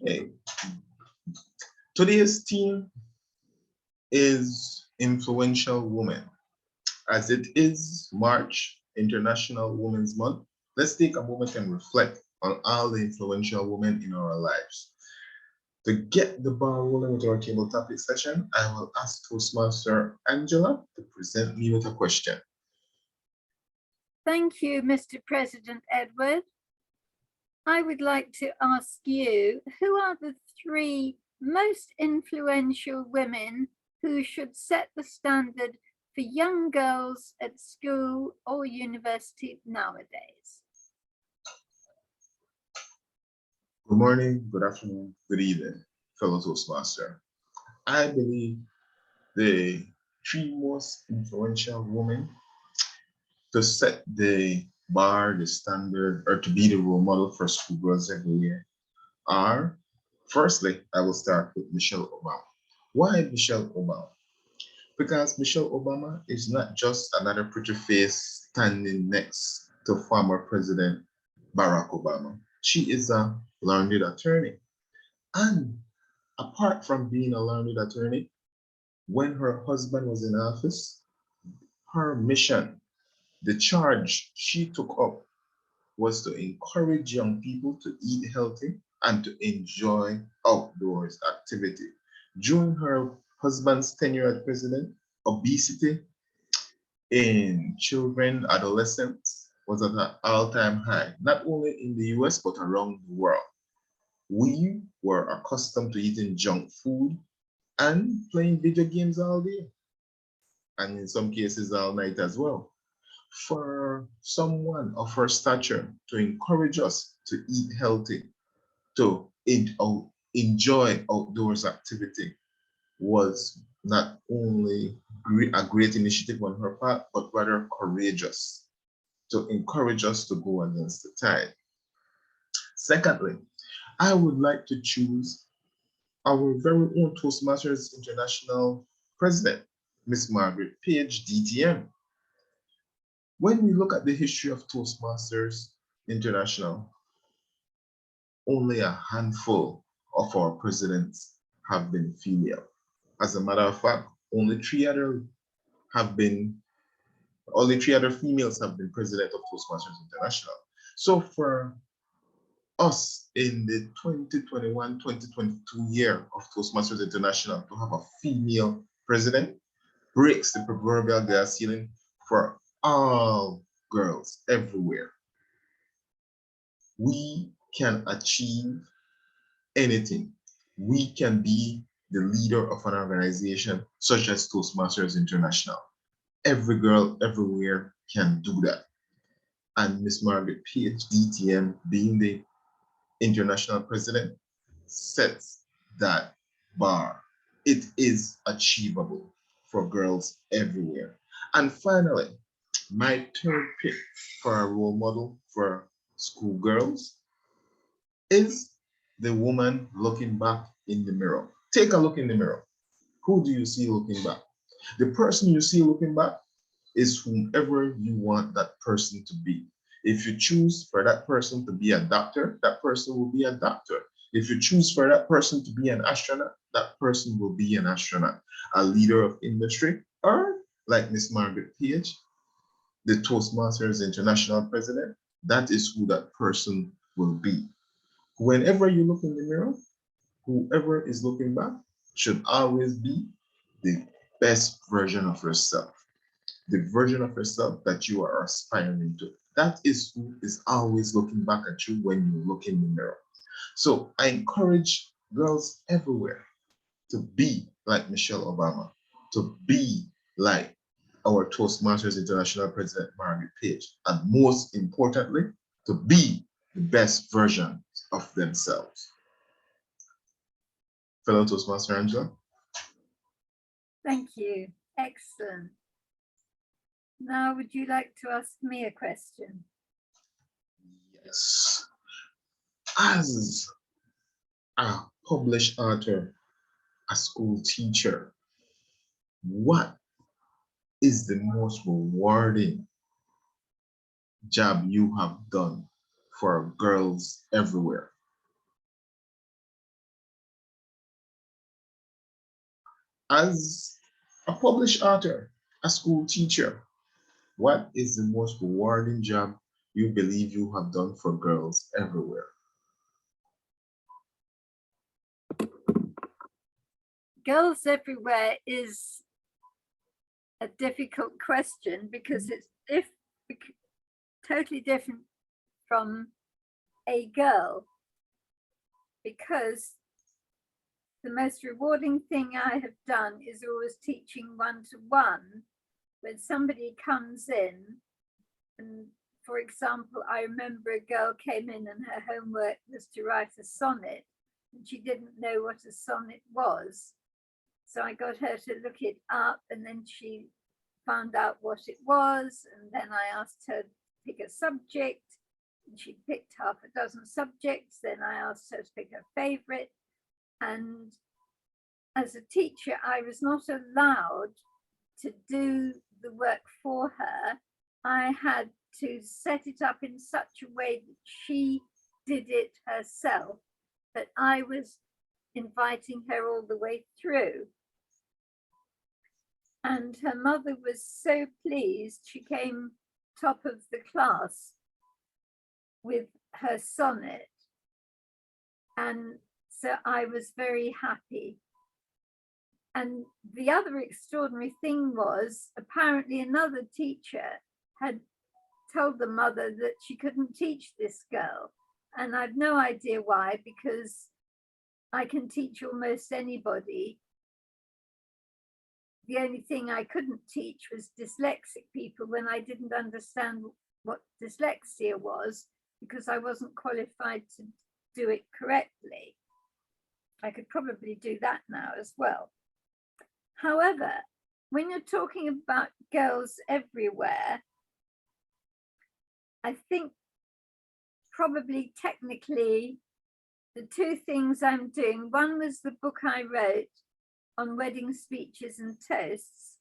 Hey, today's theme is influential women. As it is March, International Women's Month, let's take a moment and reflect on all the influential women in our lives. To get the ball rolling with our table topic session, I will ask Toastmaster Angela to present me with a question. Thank you, Mr. President Edward. I would like to ask you, who are the three most influential women who should set the standard for young girls at school or university nowadays? Good morning, good afternoon, good evening, fellow Toastmaster. I believe the three most influential women to set the bar, the standard, or to be the role model for schoolgirls everywhere are, firstly, I will start with Michelle Obama. Why Michelle Obama? Because Michelle Obama is not just another pretty face standing next to former President Barack Obama. She is a learned attorney. And apart from being a learned attorney, when her husband was in office, her mission, the charge she took up was to encourage young people to eat healthy and to enjoy outdoors activity. During her husband's tenure as president, obesity in children, adolescents was at an all-time high, not only in the US, but around the world. We were accustomed to eating junk food and playing video games all day, and in some cases all night as well. For someone of her stature to encourage us to eat healthy, to enjoy outdoors activity was not only a great initiative on her part, but rather courageous to encourage us to go against the tide. Secondly, I would like to choose our very own Toastmasters International President, Miss Margaret Page, DTM. When we look at the history of Toastmasters International, only a handful of our presidents have been female. As a matter of fact, have been only three other females have been president of Toastmasters International. So for us in the 2021-2022 year of Toastmasters International to have a female president breaks the proverbial glass ceiling for all girls everywhere. We can achieve anything. We can be the leader of an organization such as Toastmasters International. Every girl everywhere can do that. And Miss Margaret Page, DTM, being the international president, sets that bar. It is achievable for girls everywhere. And finally, my third pick for a role model for schoolgirls is the woman looking back in the mirror. Take a look in the mirror. Who do you see looking back? The person you see looking back is whomever you want that person to be. If you choose for that person to be a doctor, that person will be a doctor. If you choose for that person to be an astronaut, that person will be an astronaut, a leader of industry, or like Miss Margaret Page, the Toastmasters International president, that is who that person will be. Whenever you look in the mirror, whoever is looking back should always be the best version of yourself, the version of yourself that you are aspiring to. That is who is always looking back at you when you look in the mirror. So I encourage girls everywhere to be like Michelle Obama, to be like our Toastmasters International President Margaret Page, and most importantly, to be the best version of themselves. Fellow Toastmaster Angela? Thank you. Excellent. Now, would you like to ask me a question? Yes. As a published author, a school teacher, what is the most rewarding job you have done for girls everywhere? As a published author, a school teacher, what is the most rewarding job you believe you have done for girls everywhere? Girls everywhere is a difficult question because it's totally different from a girl, because the most rewarding thing I have done is always teaching one-to-one. When somebody comes in, and for example, I remember a girl came in and her homework was to write a sonnet, and she didn't know what a sonnet was. So I got her to look it up, and then she found out what it was, and then I asked her to pick a subject, and she picked half a dozen subjects. Then I asked her to pick her favorite, and as a teacher, I was not allowed to do the work for her. I had to set it up in such a way that she did it herself, but I was inviting her all the way through. And her mother was so pleased. She came top of the class with her sonnet. And so I was very happy. And the other extraordinary thing was, apparently another teacher had told the mother that she couldn't teach this girl. And I've no idea why, because I can teach almost anybody. The only thing I couldn't teach was dyslexic people when I didn't understand what dyslexia was, because I wasn't qualified to do it correctly. I could probably do that now as well. However, when you're talking about girls everywhere, I think probably technically the two things I'm doing, one was the book I wrote on wedding speeches and toasts,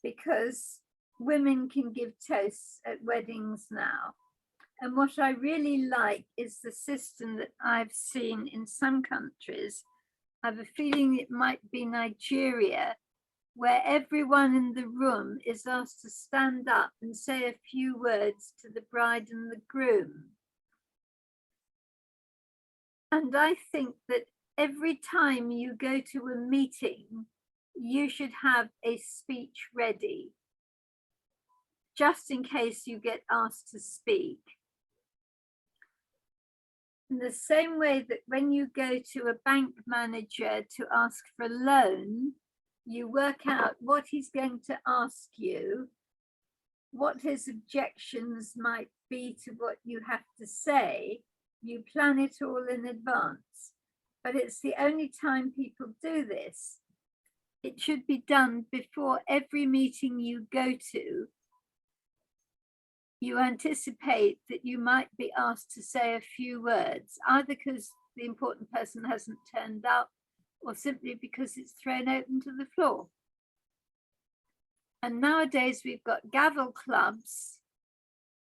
because women can give toasts at weddings now. And what I really like is the system that I've seen in some countries. I have a feeling it might be Nigeria, where everyone in the room is asked to stand up and say a few words to the bride and the groom. And I think that every time you go to a meeting, you should have a speech ready, just in case you get asked to speak. In the same way that when you go to a bank manager to ask for a loan, you work out what he's going to ask you, what his objections might be to what you have to say. You plan it all in advance. But it's the only time people do this. It should be done before every meeting you go to. You anticipate that you might be asked to say a few words, either because the important person hasn't turned up or simply because it's thrown open to the floor. And nowadays we've got gavel clubs.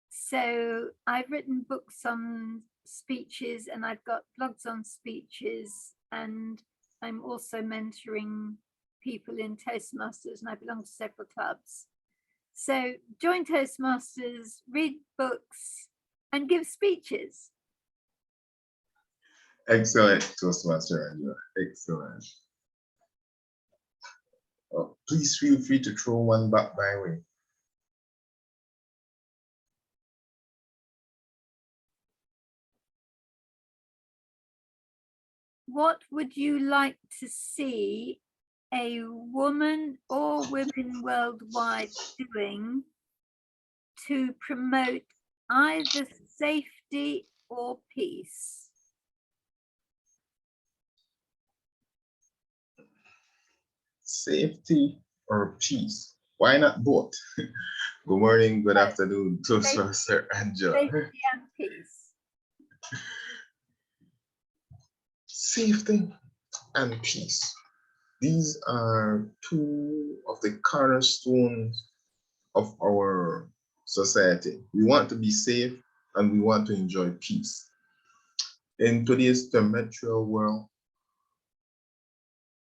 So I've written books on speeches, and I've got blogs on speeches, and I'm also mentoring people in Toastmasters, and I belong to several clubs. So join Toastmasters, read books, and give speeches. Excellent, Toastmaster Angela. Excellent. Oh, please feel free to throw one back my way. What would you like to see a woman or women worldwide doing to promote either safety or peace? Safety or peace? Why not both? Good morning, good afternoon, Toastmaster Angela. Safety and peace. Safety and peace. These are two of the cornerstones of our society. We want to be safe and we want to enjoy peace. In today's tumultuous world,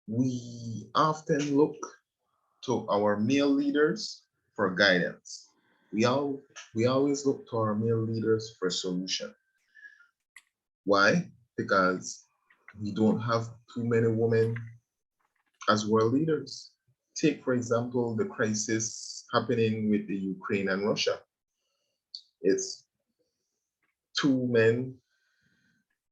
We often look to our male leaders for guidance. We all we always look to our male leaders for solution. Why? Because we don't have too many women as world leaders. Take, for example, the crisis happening with the Ukraine and Russia. It's two men,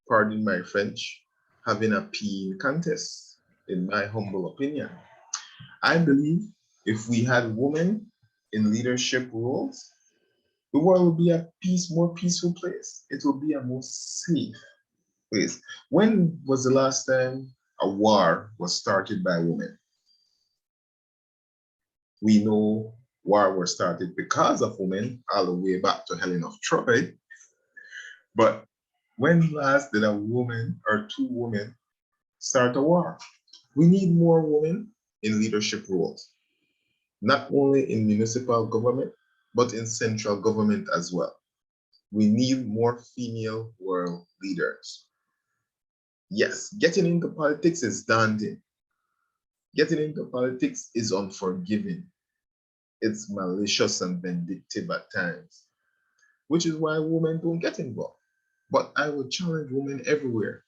pardon my French, having a peeing contest, in my humble opinion. I believe if we had women in leadership roles, the world would be a more peaceful place. It will be a more safe place. When was the last time a war was started by women? We know war was started because of women all the way back to Helen of Troy. But when last did a woman or two women start a war? We need more women in leadership roles, not only in municipal government, but in central government as well. We need more female world leaders. Yes, getting into politics is daunting. Getting into politics is unforgiving. It's malicious and vindictive at times, which is why women don't get involved. But I would challenge women everywhere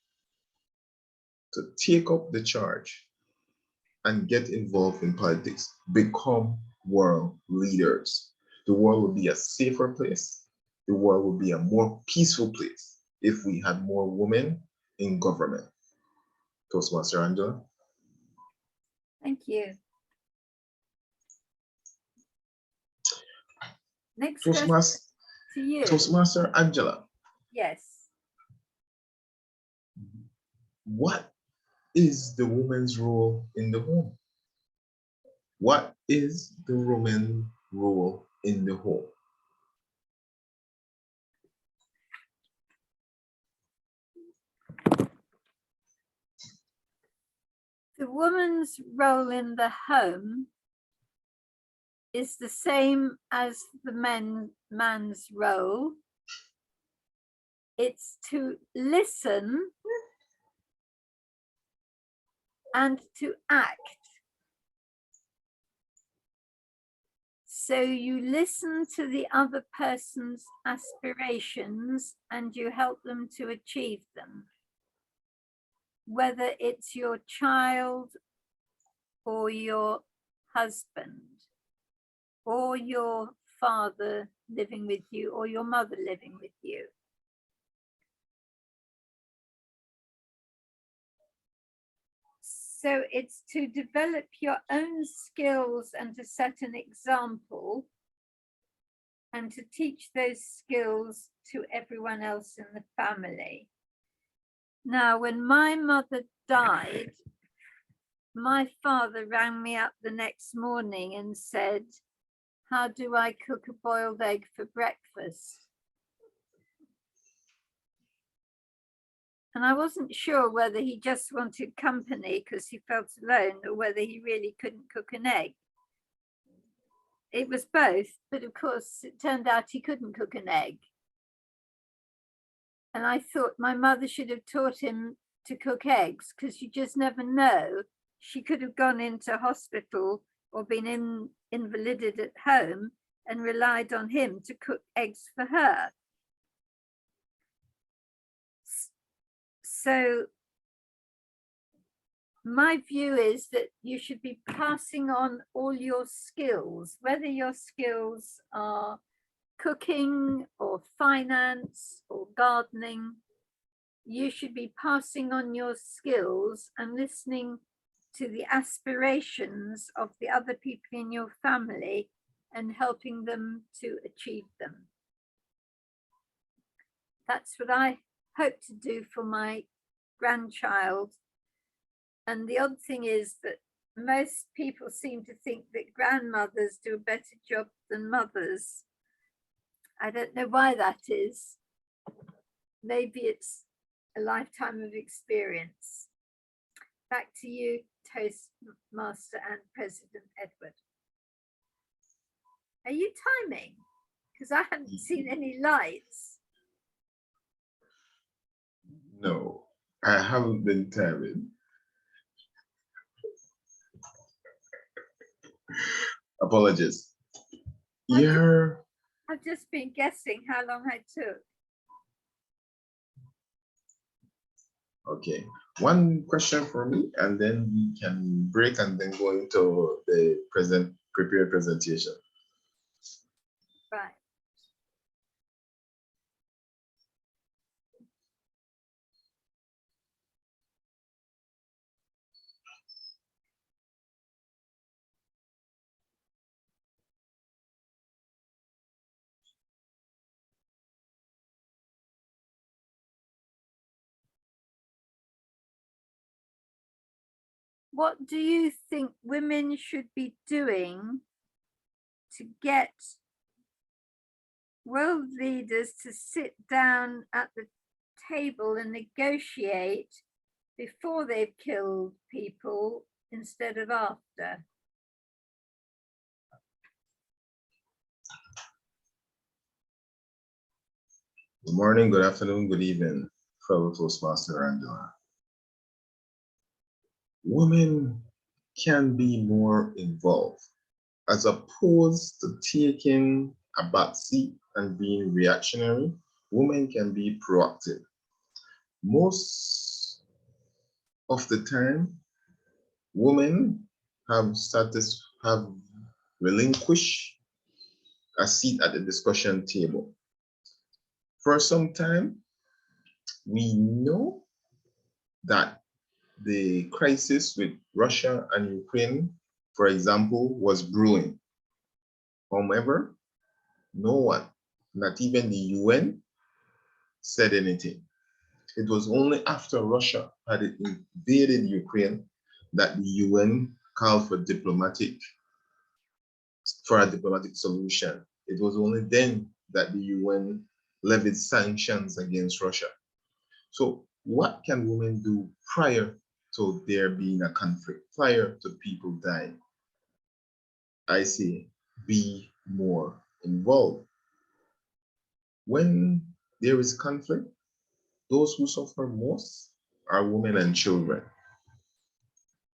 to take up the charge and get involved in politics, become world leaders. The world will be a safer place. The world will be a more peaceful place if we had more women in government. Toastmaster Angela. Thank you. Next question to you. Toastmaster Angela. Yes. What is the woman's role in the home? What is the woman's role in the home? The woman's role in the home is the same as the man's role. It's to listen and to act. So you listen to the other person's aspirations and you help them to achieve them. Whether it's your child or your husband or your father living with you or your mother living with you. So it's to develop your own skills and to set an example and to teach those skills to everyone else in the family. Now, when my mother died, my father rang me up the next morning and said, "How do I cook a boiled egg for breakfast?" And I wasn't sure whether he just wanted company because he felt alone or whether he really couldn't cook an egg. It was both, but of course it turned out he couldn't cook an egg. And I thought my mother should have taught him to cook eggs because you just never know. She could have gone into hospital or been invalided at home and relied on him to cook eggs for her. So my view is that you should be passing on all your skills, whether your skills are cooking or finance or gardening. You should be passing on your skills and listening to the aspirations of the other people in your family and helping them to achieve them. That's what I hope to do for my grandchild. And the odd thing is that most people seem to think that grandmothers do a better job than mothers. I don't know why that is. Maybe it's a lifetime of experience. Back to you, Toastmaster and President Edward. Are you timing? Because I haven't seen any lights. No, I haven't been timing. Apologies. I've just, Your I've just been guessing how long I took. okay. One question for me, and then we can break and then go into the prepared presentation. Right. What do you think women should be doing to get world leaders to sit down at the table and negotiate before they've killed people instead of after? Good morning, good afternoon, good evening, fellow Toastmaster Angela. Women can be more involved as opposed to taking a back seat and being reactionary. Women can be proactive. Most of the time, women have relinquished a seat at the discussion table. For some time, we know that the crisis with Russia and Ukraine, for example, was brewing. However, no one, not even the UN, said anything. It was only after Russia had invaded Ukraine that the UN called for a diplomatic solution. It was only then that the UN levied sanctions against Russia. So what can women do prior to there being a conflict, prior to people dying? I say be more involved. When there is conflict, those who suffer most are women and children.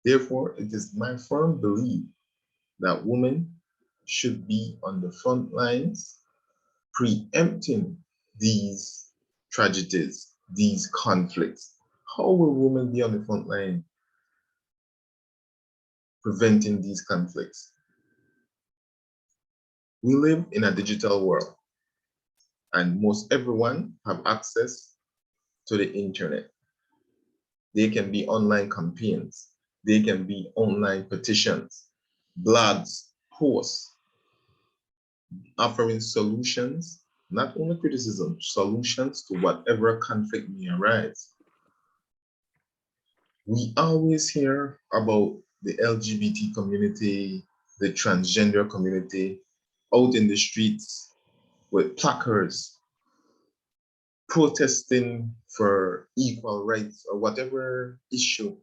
Therefore, it is my firm belief that women should be on the front lines, preempting these tragedies, these conflicts. How will women be on the front line preventing these conflicts? We live in a digital world, and most everyone have access to the internet. They can be online campaigns. They can be online petitions, blogs, posts, offering solutions, not only criticism, solutions to whatever conflict may arise. We always hear about the LGBT community, the transgender community out in the streets with placards protesting for equal rights or whatever issue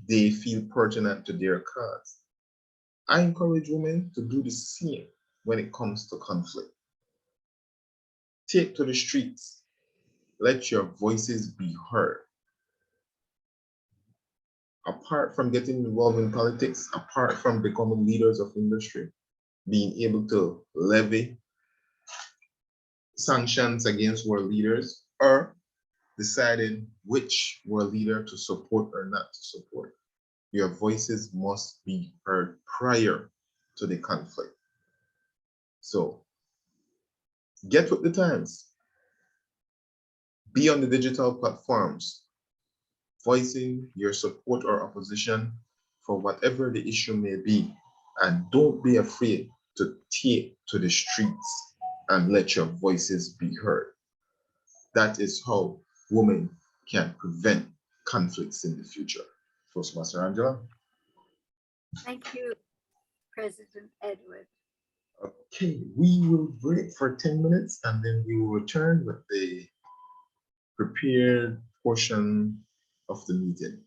they feel pertinent to their cause. I encourage women to do the same when it comes to conflict. Take to the streets. Let your voices be heard. Apart from getting involved in politics, apart from becoming leaders of industry, being able to levy sanctions against world leaders or deciding which world leader to support or not to support. Your voices must be heard prior to the conflict. So get with the times. Be on the digital platforms, voicing your support or opposition for whatever the issue may be. And don't be afraid to take to the streets and let your voices be heard. That is how women can prevent conflicts in the future. Toastmaster Angela. Thank you, President Edward. Okay, we will break for 10 minutes and then we will return with the prepared portion of the meeting.